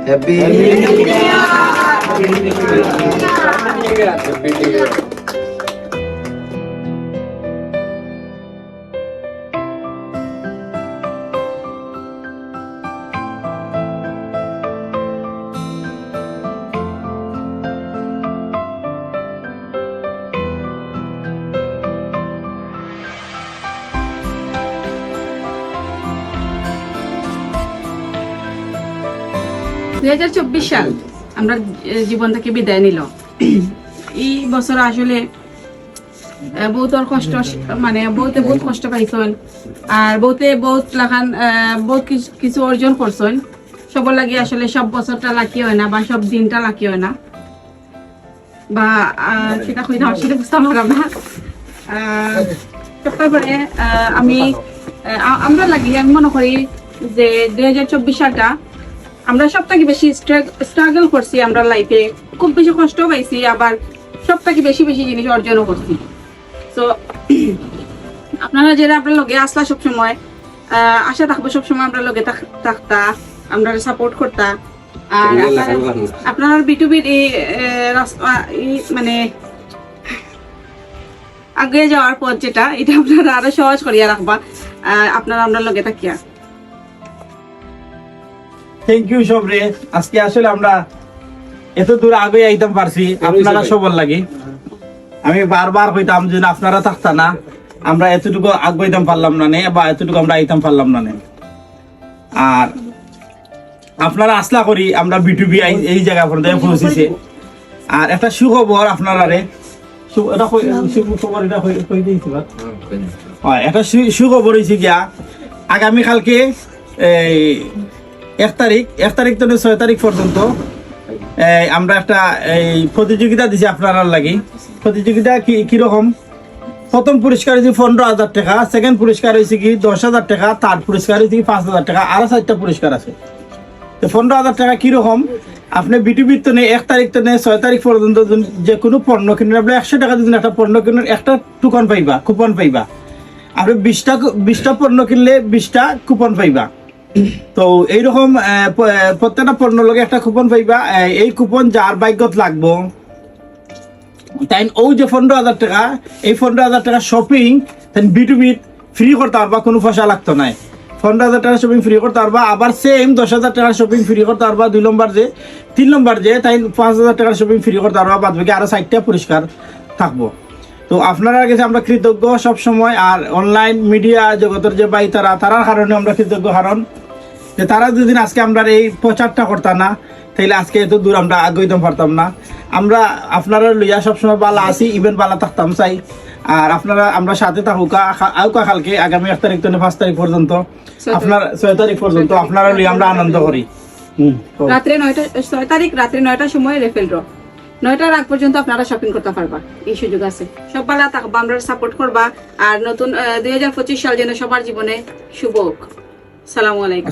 Happy সাল আমরা জীবন থেকে বিদায় নিল। এই বছর আসলে বহুতর কষ্ট, মানে বহুতে বহুত কষ্ট পাইছেন আর বহুতে বহুত লাখান বহুত কিছু অর্জন করছেন। সবার লাগে আসলে সব বছরটা লাকি হয় না বা সব দিনটা লাকি হয় না, বা সেটা হইতে সেটা বুঝতে পারলাম না। তারপরে আমরা লাগি আমি মনে করি যে 2024 সালটা আমরা সব থেকে বেশি স্ট্রাগল করছি, আমরা লাইফে খুব বেশি কষ্ট পাইছি, আবার সব থেকে বেশি বেশি জিনিস অর্জনও করছি। তো আপনারা যারা আপনার লগে আসলা সবসময়, আশা থাকবো সবসময় আমরা লগে থাকতা, আমরা সাপোর্ট করতা। আর আপনার বিটুবির এই মানে আগে যাওয়ার পর যেটা এটা আপনারা আরো সহজ করিয়া রাখবা আপনারা আমরা লগে থাকিয়া। থ্যাংক ইউ সবরে। আজকে আসলে আমরা এত দূর আগে আইতাম পারছি আপনারা সবার লাগে। আমি বারবার কইতাম যে আপনারা থাকতা না আমরা এতটুকু আগাইতাম পারলাম না বা এতটুকু আমরা আইতাম পারলাম না। আর আপনারা আসলা করি আমরা বিটুবি এই জায়গা পর্যন্ত পৌঁছেছে। আর একটা সুখবর আপনারা একটা সুখবর হয়েছে গিয়া আগামীকালকে 1 তারিখ থেকে 6 তারিখ পর্যন্ত আমরা একটা প্রতিযোগিতা দিছি আপনার লাগে। প্রতিযোগিতা কিরকম? প্রথম পুরস্কার হয়েছে 15,000 টাকা, সেকেন্ড পুরস্কার হয়েছে কি 10,000 টাকা, থার্ড পুরস্কার হয়েছে কি 5,000 টাকা, আরো 4টা পুরস্কার আছে। তো 15,000 টাকা কিরকম? আপনি বিটুবির তো 1 তারিখ থেকে 6 তারিখ পর্যন্ত যে কোনো পণ্য কিনেন আপনি 100 টাকা যদি একটা পণ্য কিনেন একটা কুপন পাইবা। আপনি 20টা পণ্য কিনলে 20টা কুপন পাইবা। তো এইরকম প্রত্যেকটা পণ্য লগে একটা কুপন পাইবা। এই কুপন যার ভাগ্যত লাগবো তাই ওই যে 15,000 টাকা, এই 15,000 টাকা শপিং তাই বিটুবিট ফ্রি করতে পারবা, কোনো পয়সা লাগতো না। 15,000 টাকা শপিং ফ্রি করতে পারবা। আবার সেম 10,000 টাকা শপিং ফ্রি করতে পারবা 2 নম্বর যে, 3 নম্বর যে তাই 5,000 টাকা শপিং ফ্রি করতে পারবা। বাদ বাকি আরো 4টা পুরস্কার থাকবো। তো আপনারা কাছে আমরা কৃতজ্ঞ সব সময়। আর অনলাইন মিডিয়া জগতের যে ভাই তারার কারণে আমরা কৃতজ্ঞ, কারণ যে তারা দুদিন আজকে আমরা এই প্রচারটা করতাম না তাইলে আজকে এত দূর আমরা আগাইতে পারতাম না। আমরা আপনারা লইয়া সবসময় বালা আছি, ইভেন বালা থাকতাম চাই। আর আপনারা আমরা সাথে থাকুকা কালকে আগামী 1 তারিখ থেকে 5 তারিখ পর্যন্ত, আপনার 6 তারিখ পর্যন্ত আপনারা লইয়া আমরা আনন্দ করি। রাত্রে 6 তারিখ রাত্রে 9টার সময় রেফেল ড্র, 9টার আগ পর্যন্ত আপনারা শপিং করতে পারবা, এই সুযোগ আছে। সব ভালো থাকবা, আমরা সাপোর্ট করবা। আর নতুন 2025 সাল যেন সবার জীবনে শুভ হোক। আসসালামু আলাইকুম।